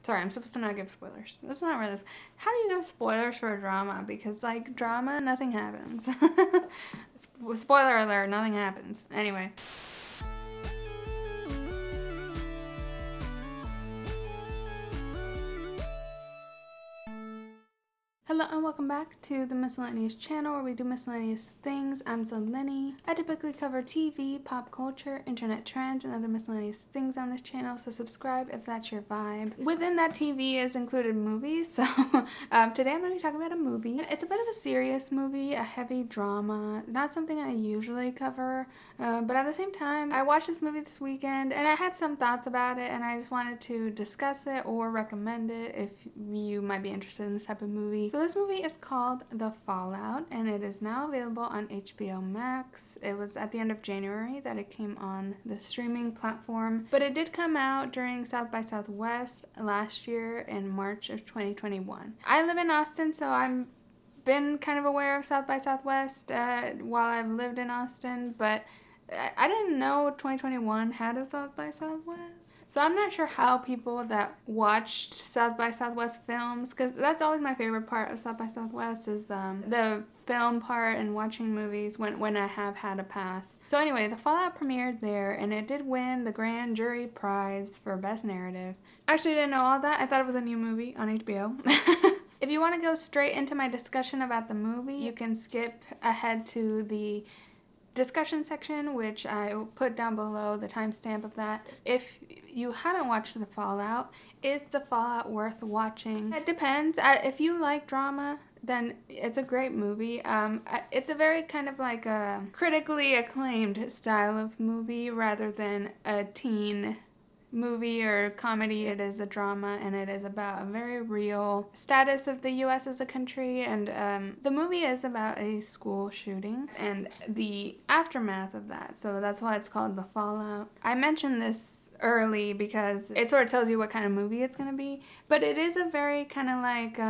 Sorry, I'm supposed to not give spoilers. That's not really... How do you give spoilers for a drama? Because, like, drama, nothing happens. Spoiler alert, nothing happens. Anyway. Hello and welcome back to the Miscellaneous channel where we do miscellaneous things. I'm Zeleny. I typically cover TV, pop culture, internet trends, and other miscellaneous things on this channel, so subscribe if that's your vibe. Within that TV is included movies, so today I'm going to be talking about a movie. It's a bit of a serious movie, a heavy drama, not something I usually cover, but at the same time, I watched this movie this weekend and I had some thoughts about it and I just wanted to discuss it or recommend it if you might be interested in this type of movie. So this movie is called The Fallout and it is now available on HBO Max. It was at the end of January that it came on the streaming platform, but it did come out during South by Southwest last year in March of 2021. I live in Austin, so I'm been kind of aware of South by Southwest while I've lived in Austin, but I didn't know 2021 had a South by Southwest. So I'm not sure how people that watched South by Southwest films, because that's always my favorite part of South by Southwest is the film part and watching movies when I have had a pass. So anyway, The Fallout premiered there and it did win the Grand Jury Prize for Best Narrative. I actually didn't know all that. I thought it was a new movie on HBO. If you want to go straight into my discussion about the movie, you can skip ahead to the discussion section, which I will put down below the timestamp of that. If you haven't watched The Fallout, is The Fallout worth watching? It depends. If you like drama, then it's a great movie. It's a very kind of like a critically acclaimed style of movie rather than a teen movie or comedy. It is a drama and it is about a very real status of the US as a country, and the movie is about a school shooting and the aftermath of that, so that's why it's called The Fallout. I mentioned this early because it sort of tells you what kind of movie it's going to be, but it is a very kind of like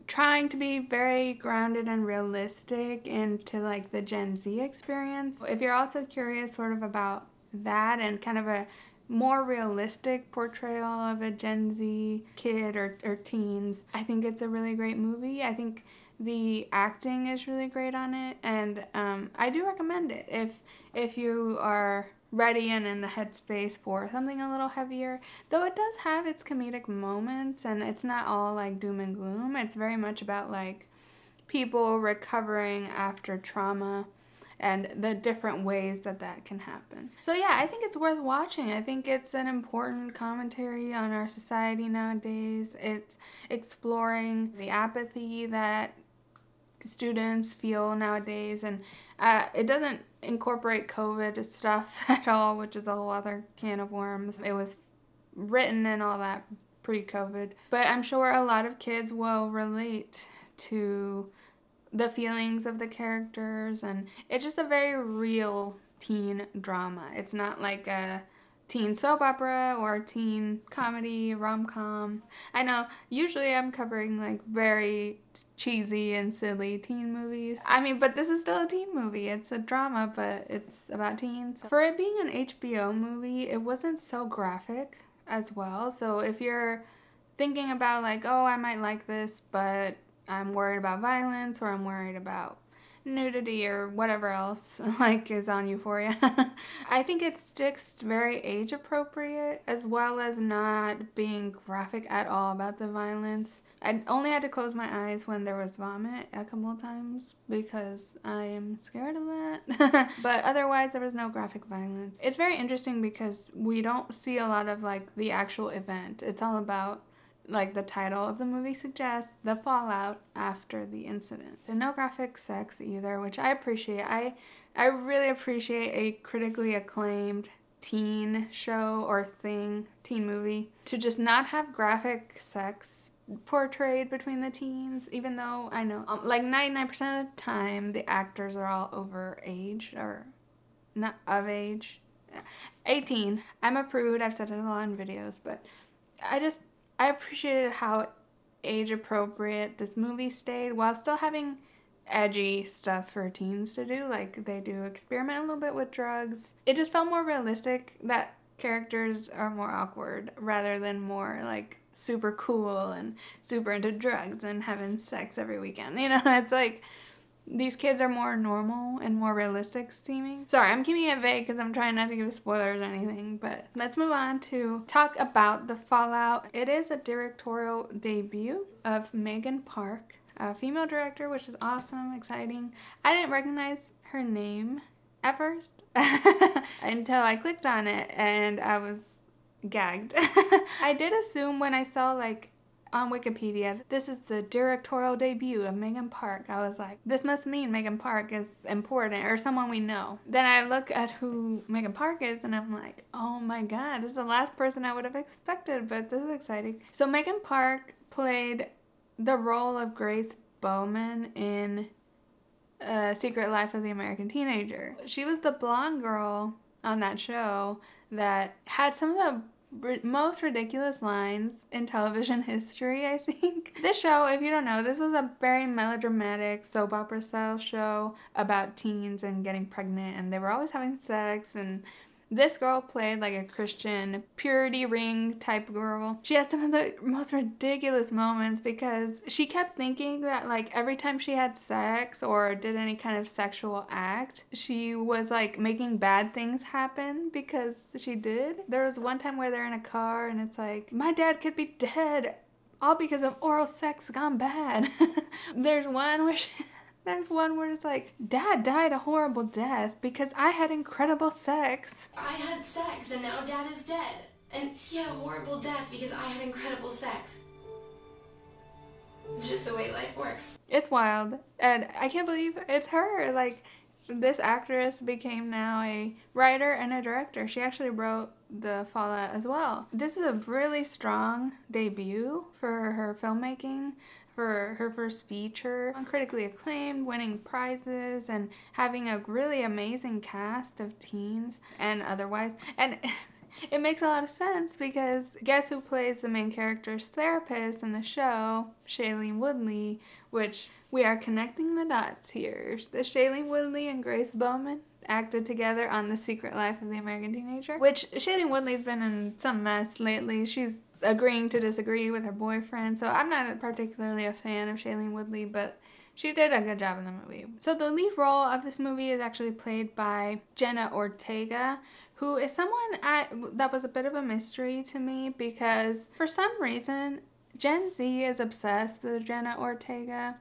trying to be very grounded and realistic into like the Gen Z experience. If you're also curious sort of about that and kind of a more realistic portrayal of a Gen Z kid or teens, I think it's a really great movie. I think the acting is really great on it, and I do recommend it if you are ready and in the headspace for something a little heavier, though it does have its comedic moments and it's not all like doom and gloom. It's very much about like people recovering after trauma and the different ways that that can happen. So yeah, I think it's worth watching. I think it's an important commentary on our society nowadays. It's exploring the apathy that students feel nowadays, and it doesn't incorporate COVID stuff at all, which is a whole other can of worms. It was written and all that pre-COVID, but I'm sure a lot of kids will relate to the feelings of the characters, and it's just a very real teen drama. It's not like a teen soap opera or teen comedy, rom-com. I know usually I'm covering like very cheesy and silly teen movies. I mean, but this is still a teen movie. It's a drama, but it's about teens. For it being an HBO movie, it wasn't so graphic as well. So if you're thinking about like, oh, I might like this, but I'm worried about violence or I'm worried about nudity or whatever else like is on Euphoria, I think it sticks very age appropriate as well as not being graphic at all about the violence. I only had to close my eyes when there was vomit a couple of times because I am scared of that. But otherwise there was no graphic violence. It's very interesting because we don't see a lot of like the actual event. It's all about, like the title of the movie suggests, the fallout after the incident. And no graphic sex either, which I appreciate. I really appreciate a critically acclaimed teen show or thing, teen movie, to just not have graphic sex portrayed between the teens, even though I know like 99% of the time the actors are all over age or not of age. 18. I'm a prude, I've said it a lot in videos, but I appreciated how age appropriate this movie stayed while still having edgy stuff for teens to do. Like they do experiment a little bit with drugs. It just felt more realistic that characters are more awkward rather than more like super cool and super into drugs and having sex every weekend. You know, it's like these kids are more normal and more realistic seeming. Sorry, I'm keeping it vague because I'm trying not to give spoilers or anything, but let's move on to talk about the fallout. It is a directorial debut of Megan Park, a female director, which is awesome, exciting. I didn't recognize her name at first until I clicked on it and I was gagged. I did assume when I saw like on Wikipedia, this is the directorial debut of Megan Park. I was like, this must mean Megan Park is important or someone we know. Then I look at who Megan Park is and I'm like, oh my god, this is the last person I would have expected, but this is exciting. So Megan Park played the role of Grace Bowen in Secret Life of the American Teenager. She was the blonde girl on that show that had some of the most ridiculous lines in television history, I think. This show, if you don't know, this was a very melodramatic soap opera style show about teens and getting pregnant, and they were always having sex, and this girl played like a Christian purity ring type girl. She had some of the most ridiculous moments because she kept thinking that like every time she had sex or did any kind of sexual act, she was like making bad things happen because she did. There was one time where they're in a car and it's like, my dad could be dead all because of oral sex gone bad. There's one where it's like, Dad died a horrible death because I had incredible sex. I had sex and now Dad is dead. And he had a horrible death because I had incredible sex. It's just the way life works. It's wild. And I can't believe it's her. Like, this actress became now a writer and a director. She actually wrote The Fallout as well. This is a really strong debut for her filmmaking. For her first feature, critically acclaimed, winning prizes, and having a really amazing cast of teens and otherwise. And it makes a lot of sense because guess who plays the main character's therapist in the show? Shailene Woodley, which we are connecting the dots here. The Shailene Woodley and Grace Bowen acted together on The Secret Life of the American Teenager, which Shailene Woodley's been in some mess lately. She's agreeing to disagree with her boyfriend, so I'm not particularly a fan of Shailene Woodley, but she did a good job in the movie. So the lead role of this movie is actually played by Jenna Ortega, who is someone that was a bit of a mystery to me because for some reason Gen Z is obsessed with Jenna Ortega,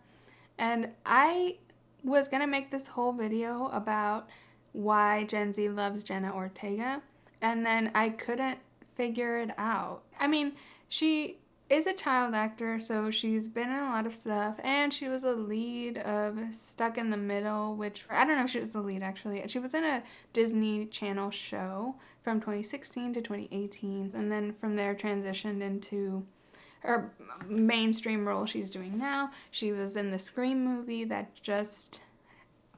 and I was gonna make this whole video about why Gen Z loves Jenna Ortega, and then I couldn't figure it out. I mean, she is a child actor, so she's been in a lot of stuff, and she was the lead of Stuck in the Middle, which, I don't know if she was the lead actually. She was in a Disney Channel show from 2016 to 2018, and then from there transitioned into her mainstream role she's doing now. She was in the Scream movie that just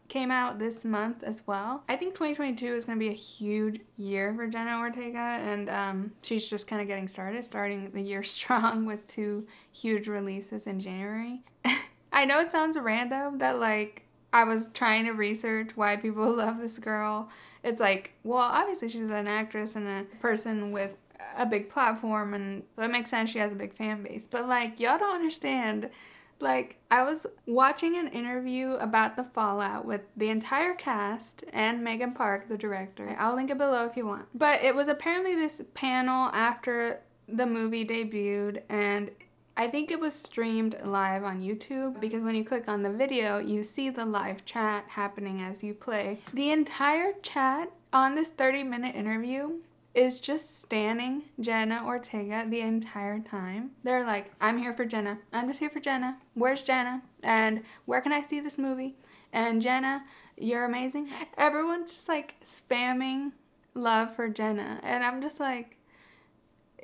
came out this month as well. I think 2022 is going to be a huge year for Jenna Ortega, and she's just kind of getting starting the year strong with 2 huge releases in January. I know it sounds random that like I was trying to research why people love this girl. It's like, well, obviously she's an actress and a person with a big platform, and so it makes sense she has a big fan base, but like y'all don't understand. Like, I was watching an interview about the fallout with the entire cast and Megan Park, the director. I'll link it below if you want. But it was apparently this panel after the movie debuted, and I think it was streamed live on YouTube because when you click on the video, you see the live chat happening as you play. The entire chat on this 30-minute interview is just standing Jenna Ortega the entire time. They're like, I'm here for Jenna. I'm just here for Jenna. Where's Jenna? And where can I see this movie? And Jenna, you're amazing. Everyone's just like spamming love for Jenna. And I'm just like,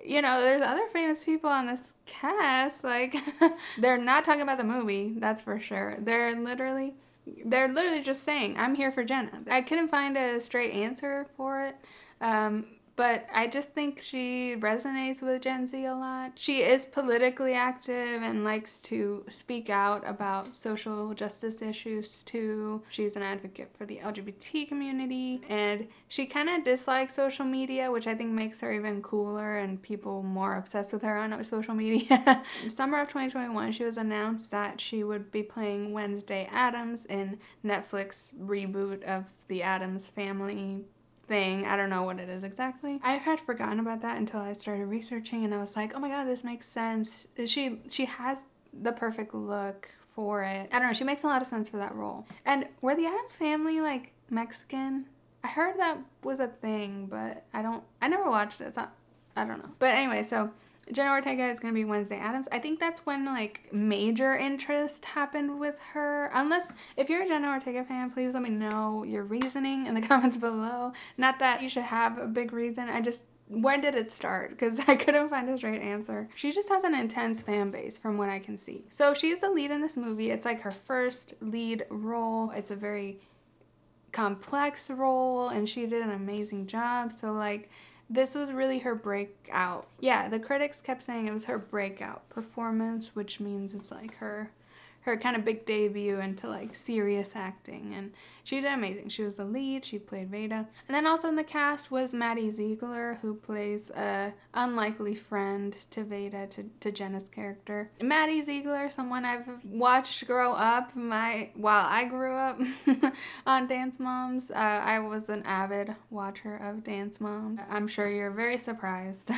you know, there's other famous people on this cast. Like, they're not talking about the movie, that's for sure. They're literally just saying, I'm here for Jenna. I couldn't find a straight answer for it. but I just think she resonates with Gen Z a lot. She is politically active and likes to speak out about social justice issues too. She's an advocate for the LGBT community, and she kind of dislikes social media, which I think makes her even cooler and people more obsessed with her on social media. In summer of 2021, she was announced that she would be playing Wednesday Addams in Netflix reboot of the Addams Family thing. I don't know what it is exactly. I had forgotten about that until I started researching, and I was like, oh my god, this makes sense. She has the perfect look for it. I don't know, she makes a lot of sense for that role. And were the Addams Family like Mexican? I heard that was a thing, but I never watched it, so I don't know. But anyway, so Jenna Ortega is going to be Wednesday Addams. I think that's when like major interest happened with her. Unless, if you're a Jenna Ortega fan, please let me know your reasoning in the comments below. Not that you should have a big reason. When did it start? Because I couldn't find a straight answer. She just has an intense fan base from what I can see. So she's the lead in this movie. It's like her first lead role. It's a very complex role, and she did an amazing job. So like, this was really her breakout. Yeah, the critics kept saying it was her breakout performance, which means it's like her kind of big debut into like serious acting, and she did amazing. She was the lead, she played Veda. And then also in the cast was Maddie Ziegler, who plays a unlikely friend to Veda, to Jenna's character. Maddie Ziegler, someone I've watched grow up while I grew up on Dance Moms. I was an avid watcher of Dance Moms. I'm sure you're very surprised.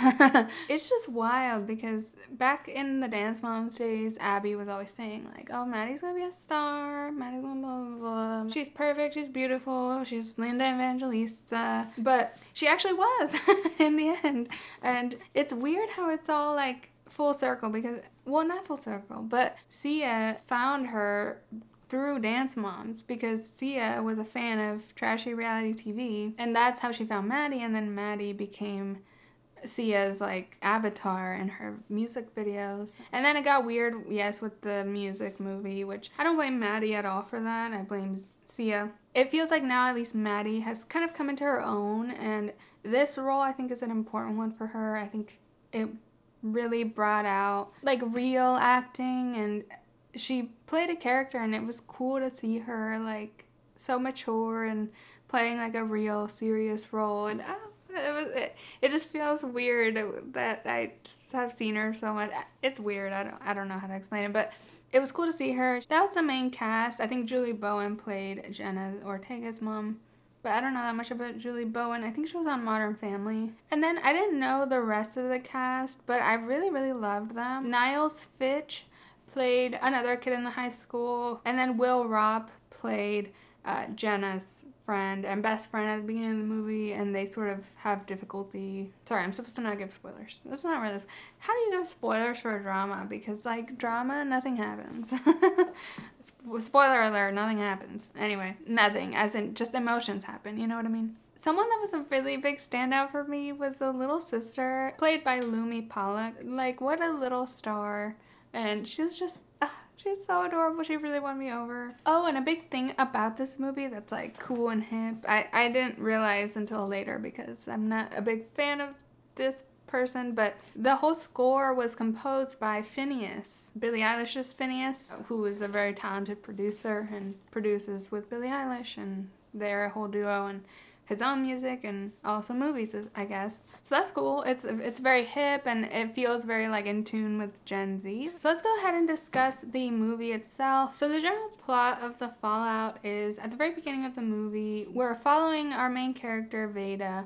It's just wild because back in the Dance Moms days, Abby was always saying like, oh, Maddie's gonna be a star, Maddie's gonna blah, blah, blah. She's perfect, she's beautiful, she's Linda Evangelista, but she actually was in the end. And it's weird how it's all like full circle because, well, not full circle, but Sia found her through Dance Moms because Sia was a fan of trashy reality TV, and that's how she found Maddie, and then Maddie became Sia's like avatar in her music videos. And then it got weird, yes, with the music movie, which I don't blame Maddie at all for that. I blame Sia. It feels like now at least Maddie has kind of come into her own, and this role I think is an important one for her. I think it really brought out like real acting, and she played a character, and it was cool to see her like so mature and playing like a real serious role. And it just feels weird that I just have seen her so much. It's weird. I don't know how to explain it, but it was cool to see her. That was the main cast. I think Julie Bowen played Jenna Ortega's mom, but I don't know that much about Julie Bowen. I think she was on Modern Family. And then I didn't know the rest of the cast, but I really, really loved them. Niles Hitch played another kid in the high school, and then Ropp played Jenna's friend and best friend at the beginning of the movie, and they sort of have difficulty. Sorry, I'm supposed to not give spoilers. That's not really. How do you give spoilers for a drama? Because like drama, nothing happens. Spoiler alert, nothing happens. Anyway, nothing, as in just emotions happen, you know what I mean? Someone that was a really big standout for me was the little sister, played by Lumi Pollack. Like, what a little star. And she's just, she's so adorable. She really won me over. Oh, and a big thing about this movie that's like cool and hip, I didn't realize until later because I'm not a big fan of this person, but the whole score was composed by Phineas, Billie Eilish's Phineas, who is a very talented producer and produces with Billie Eilish, and they're a whole duo, and his own music and also movies, I guess. So that's cool. It's very hip, and it feels very like in tune with Gen Z. So let's go ahead and discuss the movie itself. So the general plot of The Fallout is at the very beginning of the movie, we're following our main character, Veda.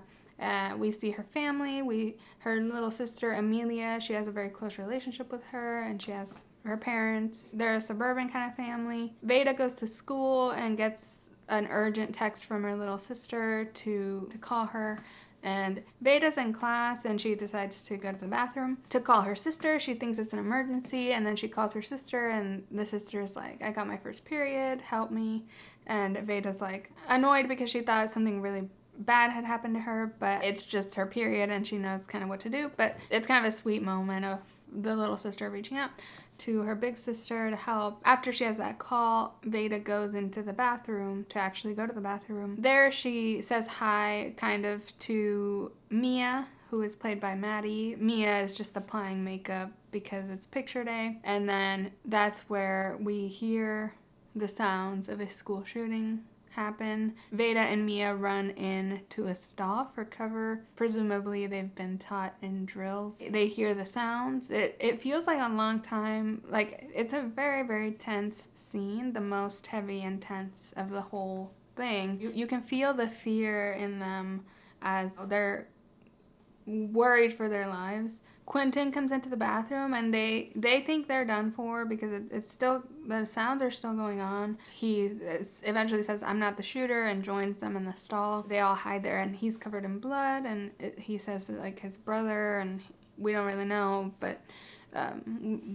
We see her family, her little sister Amelia. She has a very close relationship with her, and she has her parents. They're a suburban kind of family. Veda goes to school and gets an urgent text from her little sister to call her, and Veda's in class and she decides to go to the bathroom to call her sister. She thinks it's an emergency, and then she calls her sister, and the sister's like, I got my first period, help me. And Veda's like annoyed because she thought something really bad had happened to her, but it's just her period and she knows kind of what to do. But it's kind of a sweet moment of the little sister reaching out to her big sister to help. After she has that call, Veda goes into the bathroom to actually go to the bathroom. There she says hi kind of to Mia, who is played by Maddie. Mia is just applying makeup because it's picture day. And then that's where we hear the sounds of a school shooting happen. Veda and Mia run into a stall for cover. Presumably they've been taught in drills. They hear the sounds. It feels like a long time. Like, it's a very, very tense scene, the most heavy and tense of the whole thing. You can feel the fear in them as they're worried for their lives. Quentin comes into the bathroom and they think they're done for because it's still, the sounds are still going on. He eventually says, "I'm not the shooter," and joins them in the stall. They all hide there and he's covered in blood, and he says like his brother, and we don't really know, but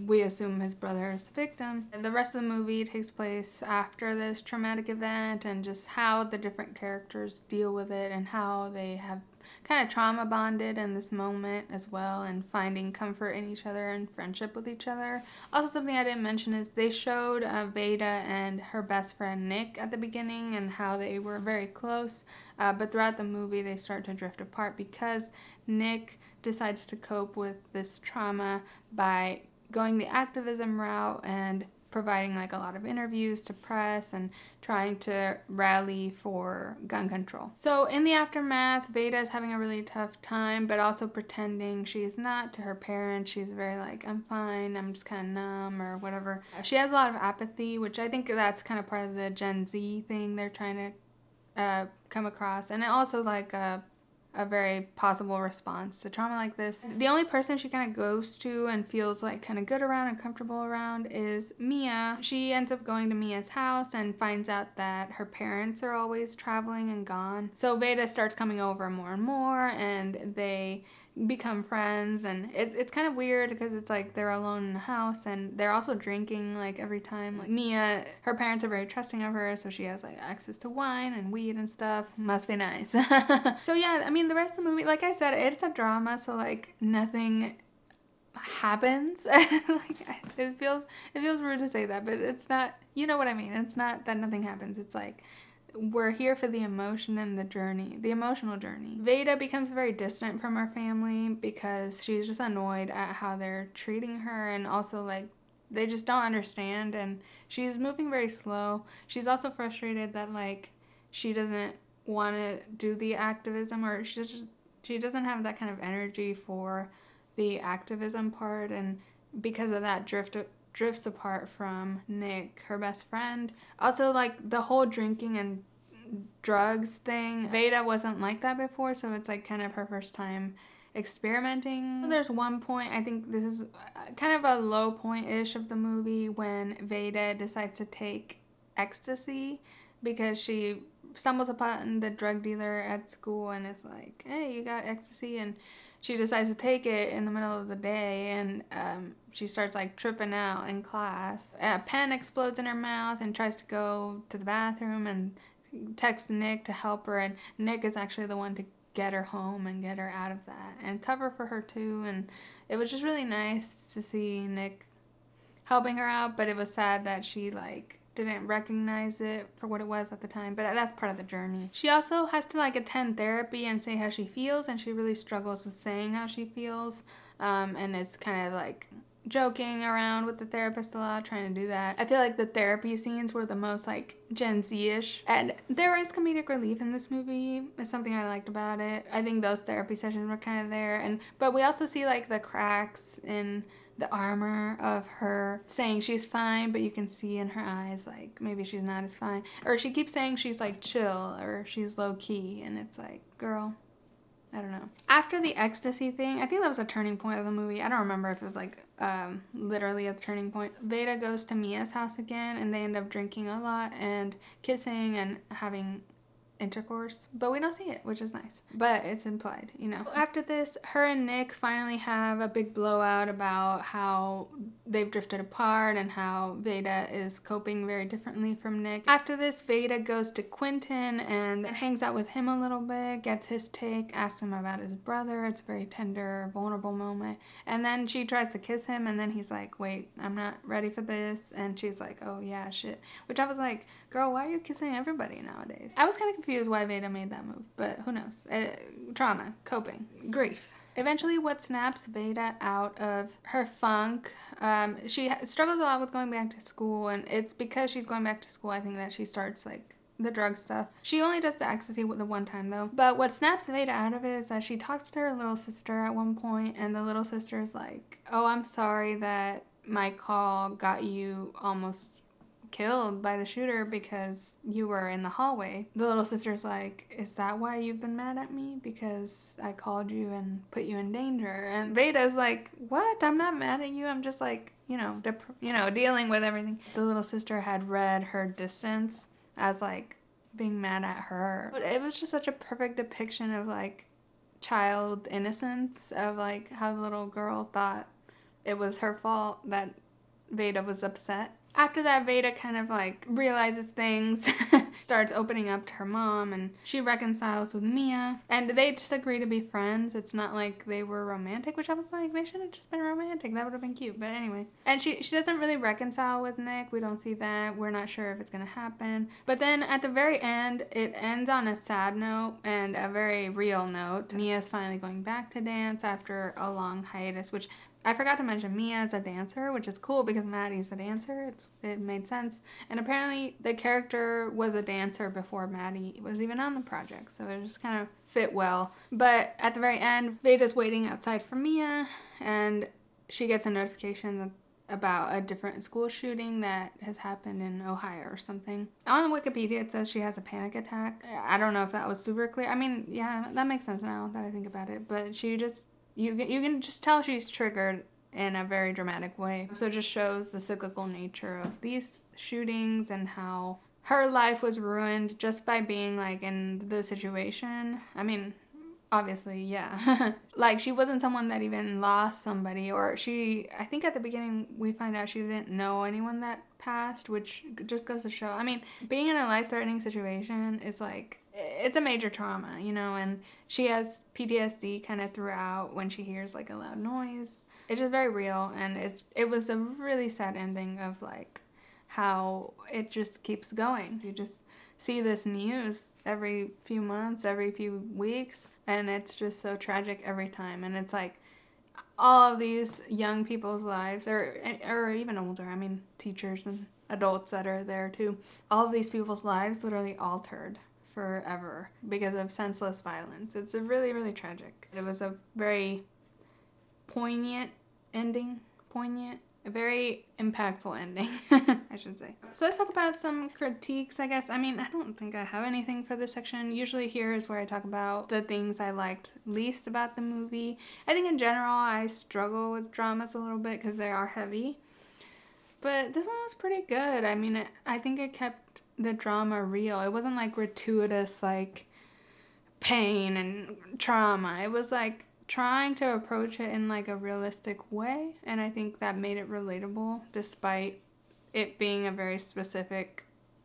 we assume his brother is the victim. And the rest of the movie takes place after this traumatic event and just how the different characters deal with it and how they have kind of trauma bonded in this moment as well, and finding comfort in each other and friendship with each other. Also, something I didn't mention is they showed Veda and her best friend Nick at the beginning and how they were very close, but throughout the movie they start to drift apart because Nick decides to cope with this trauma by going the activism route and providing like a lot of interviews to press and trying to rally for gun control. So in the aftermath, Veda is having a really tough time, but also pretending she's not to her parents. She's very like, "I'm fine, I'm just kind of numb," or whatever. She has a lot of apathy, which I think that's kind of part of the Gen Z thing they're trying to come across, and also like a very possible response to trauma like this. The only person she kind of goes to and feels like kind of good around and comfortable around is Mia. She ends up going to Mia's house and finds out that her parents are always traveling and gone. So Veda starts coming over more and more, and they become friends, and it's kind of weird because it's like they're alone in the house and they're also drinking like every time. Like Mia, her parents are very trusting of her, so she has like access to wine and weed and stuff. Must be nice. So yeah, I mean, the rest of the movie, like I said, it's a drama, so like nothing happens. Like it feels rude to say that, but it's not, you know what I mean. It's not that nothing happens. It's like we're here for the emotion and the journey, the emotional journey. Veda becomes very distant from her family because she's just annoyed at how they're treating her, and also like they just don't understand, and she's moving very slow. She's also frustrated that like she doesn't want to do the activism, or she doesn't have that kind of energy for the activism part, and because of that drifts apart from Nick, her best friend. Also, like the whole drinking and drugs thing, Veda wasn't like that before, so it's like kind of her first time experimenting. There's one point, I think this is kind of a low point-ish of the movie, when Veda decides to take ecstasy because she stumbles upon the drug dealer at school and is like, "Hey, you got ecstasy?" And she decides to take it in the middle of the day, and she starts like tripping out in class. A pen explodes in her mouth and tries to go to the bathroom and texts Nick to help her, and Nick is actually the one to get her home and get her out of that and cover for her too. And it was just really nice to see Nick helping her out, but it was sad that she like didn't recognize it for what it was at the time, but that's part of the journey. She also has to like attend therapy and say how she feels, and she really struggles with saying how she feels, and it's kind of like joking around with the therapist a lot, trying to do that. I feel like the therapy scenes were the most like Gen Z-ish, and there is comedic relief in this movie. It's something I liked about it. I think those therapy sessions were kind of there, but we also see like the cracks in the armor of her saying she's fine, but you can see in her eyes like maybe she's not as fine, or she keeps saying she's like chill or she's low-key, and it's like, girl, I don't know. After the ecstasy thing, I think that was a turning point of the movie. I don't remember if it was like literally a turning point. Veda goes to Mia's house again, and they end up drinking a lot and kissing and having intercourse, but we don't see it, which is nice, but it's implied, you know. After this, her and Nick finally have a big blowout about how they've drifted apart and how Veda is coping very differently from Nick. After this, Veda goes to Quentin and hangs out with him a little bit, gets his take, asks him about his brother. It's a very tender, vulnerable moment, and then she tries to kiss him, and then he's like, wait, I'm not ready for this, and she's like, oh yeah, shit, which I was like, girl, why are you kissing everybody nowadays? I was kind of confused why Veda made that move, but who knows? Trauma, coping, grief. Eventually, what snaps Veda out of her funk, she struggles a lot with going back to school, and it's because she's going back to school, I think, that she starts, like, the drug stuff. She only does the ecstasy the one time, though. But what snaps Veda out of it is that she talks to her little sister at one point, and the little sister's like, oh, I'm sorry that my call got you almost killed by the shooter because you were in the hallway. The little sister's like, is that why you've been mad at me? Because I called you and put you in danger. And Veda's like, what? I'm not mad at you. I'm just like, you know, dealing with everything. The little sister had read her distance as like being mad at her. But it was just such a perfect depiction of like child innocence, of like how the little girl thought it was her fault that Veda was upset. After that, Veda kind of like realizes things, starts opening up to her mom, and she reconciles with Mia, and they just agree to be friends. It's not like they were romantic, which I was like, they should have just been romantic. That would have been cute, but anyway. And she doesn't really reconcile with Nick. We don't see that. We're not sure if it's gonna happen. But then at the very end, it ends on a sad note and a very real note. Mia's finally going back to dance after a long hiatus, which I forgot to mention, Mia is a dancer, which is cool because Maddie's a dancer. It made sense. And apparently the character was a dancer before Maddie was even on the project, so it just kind of fit well. But at the very end, Veda's waiting outside for Mia, and she gets a notification about a different school shooting that has happened in Ohio or something. On Wikipedia, it says she has a panic attack. I don't know if that was super clear. I mean, yeah, that makes sense now that I think about it, but she just... You can just tell she's triggered in a very dramatic way. So it just shows the cyclical nature of these shootings and how her life was ruined just by being like in the situation. I mean, obviously, yeah. Like, she wasn't someone that even lost somebody, or I think at the beginning we find out she didn't know anyone that passed, which just goes to show, I mean, being in a life-threatening situation is like, it's a major trauma, you know, and she has PTSD kind of throughout when she hears like a loud noise. It's just very real, and it was a really sad ending of like how it just keeps going. You just see this news every few months, every few weeks, and it's just so tragic every time. And it's like all of these young people's lives, or even older, I mean teachers and adults that are there too, all of these people's lives literally altered forever because of senseless violence. It's a really, really tragic. It was a very poignant ending. A very impactful ending, I should say. So let's talk about some critiques, I guess. I mean, I don't think I have anything for this section. Usually here is where I talk about the things I liked least about the movie. I think in general I struggle with dramas a little bit because they are heavy. But this one was pretty good. I mean, I think it kept the drama real. It wasn't like gratuitous like pain and trauma. It was like trying to approach it in like a realistic way, and I think that made it relatable despite it being a very specific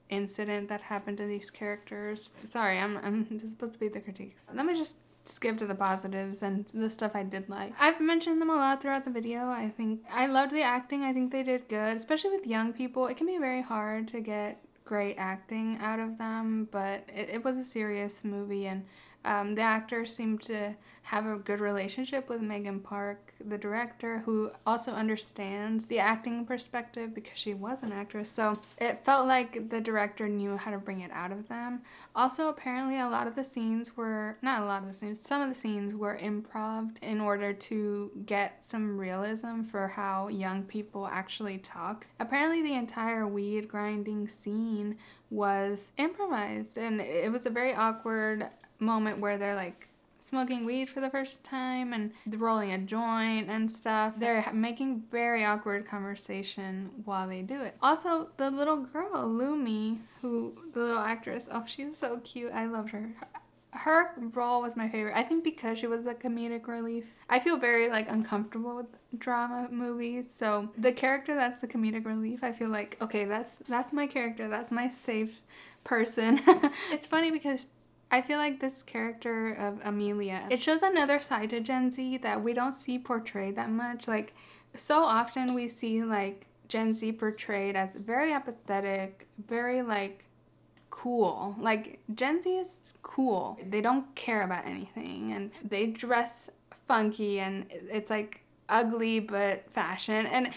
incident that happened to these characters. Sorry, I'm just supposed to be the critiques. Let me just skip to the positives and the stuff I did like. I've mentioned them a lot throughout the video. I think I loved the acting. I think they did good, especially with young people. It can be very hard to get great acting out of them, but it was a serious movie, and the actors seemed to have a good relationship with Megan Park, the director, who also understands the acting perspective because she was an actress. So it felt like the director knew how to bring it out of them. Also, apparently some of the scenes were improv in order to get some realism for how young people actually talk. Apparently the entire weed grinding scene was improvised, and it was a very awkward moment where they're like smoking weed for the first time and rolling a joint and stuff. They're making very awkward conversation while they do it. Also, the little girl, Lumi, the little actress, oh, she was so cute. I loved her. Her role was my favorite. I think because she was the comedic relief. I feel very like uncomfortable with drama movies. So the character that's the comedic relief, I feel like, okay, that's my character. That's my safe person. It's funny because I feel like this character of Amelia, it shows another side to Gen Z that we don't see portrayed that much. Like, so often we see like Gen Z portrayed as very apathetic, very like cool. Like, Gen Z is cool. They don't care about anything and they dress funky and it's like ugly but fashion, and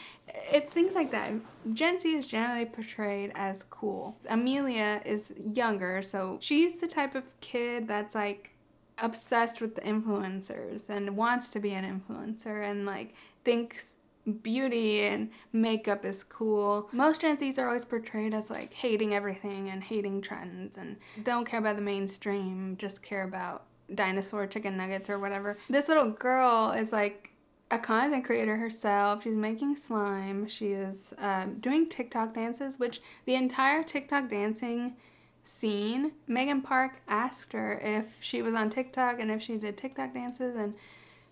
it's things like that. Gen Z is generally portrayed as cool. Amelia is younger, so she's the type of kid that's like obsessed with the influencers and wants to be an influencer and like thinks beauty and makeup is cool. Most Gen Zs are always portrayed as like hating everything and hating trends and don't care about the mainstream, just care about dinosaur chicken nuggets or whatever. This little girl is like a content creator herself. She's making slime. She is doing TikTok dances, which the entire TikTok dancing scene, Megan Park asked her if she was on TikTok and if she did TikTok dances, and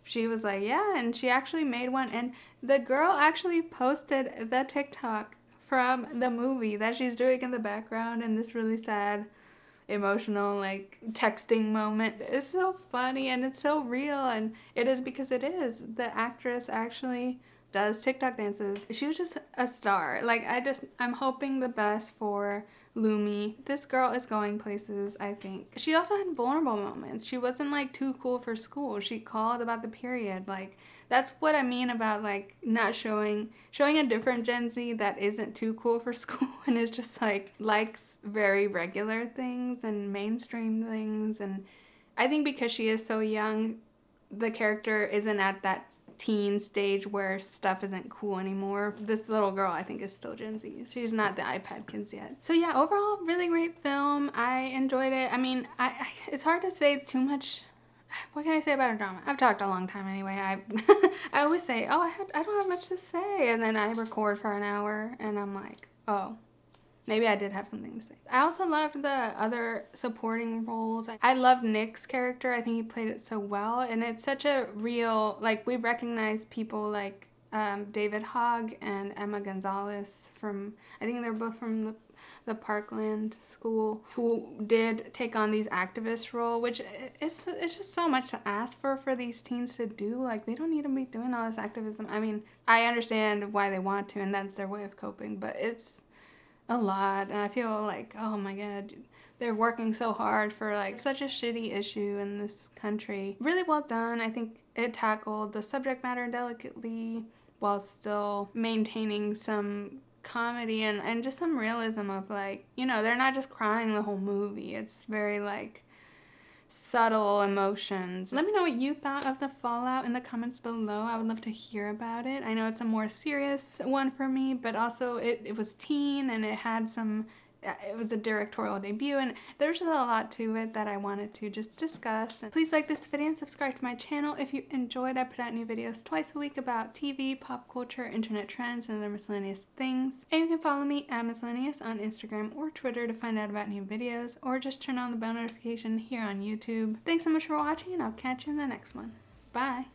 she was like, yeah, and she actually made one, and the girl actually posted the TikTok from the movie that she's doing in the background in this really sad, emotional, like, texting moment. It's so funny and it's so real, and it is because it is. The actress actually does TikTok dances. She was just a star. Like, I'm hoping the best for Lumi. This girl is going places, I think. She also had vulnerable moments. She wasn't like too cool for school. She called about the period. Like, that's what I mean about like not showing a different Gen Z that isn't too cool for school and is just like likes very regular things and mainstream things. And I think because she is so young, the character isn't at that teen stage where stuff isn't cool anymore. This little girl, I think, is still Gen Z. She's not the iPad kids yet. So yeah, overall, really great film. I enjoyed it. I mean, it's hard to say too much. What can I say about a drama? I've talked a long time anyway. I always say, oh, I don't have much to say, and then I record for an hour and I'm like, oh, maybe I did have something to say. I also loved the other supporting roles. I loved Nick's character. I think he played it so well, and it's such a real, like, we recognize people like David Hogg and Emma Gonzalez from, I think they're both from the Parkland school, who did take on these activist role, which it's just so much to ask for these teens to do. Like, they don't need to be doing all this activism. I mean, I understand why they want to, and that's their way of coping, but it's a lot, and I feel like, oh my god, they're working so hard for like such a shitty issue in this country. Really well done. I think it tackled the subject matter delicately while still maintaining some comedy and just some realism of, like, you know, they're not just crying the whole movie. It's very like subtle emotions. Let me know what you thought of the fallout in the comments below. I would love to hear about it. I know it's a more serious one for me, but also it was teen, and it had some, it was a directorial debut, and there's just a lot to it that I wanted to just discuss. Please like this video and subscribe to my channel if you enjoyed. I put out new videos twice a week about TV, pop culture, internet trends, and other miscellaneous things. And you can follow me at Miscellaneous on Instagram or Twitter to find out about new videos, or just turn on the bell notification here on YouTube. Thanks so much for watching, and I'll catch you in the next one. Bye!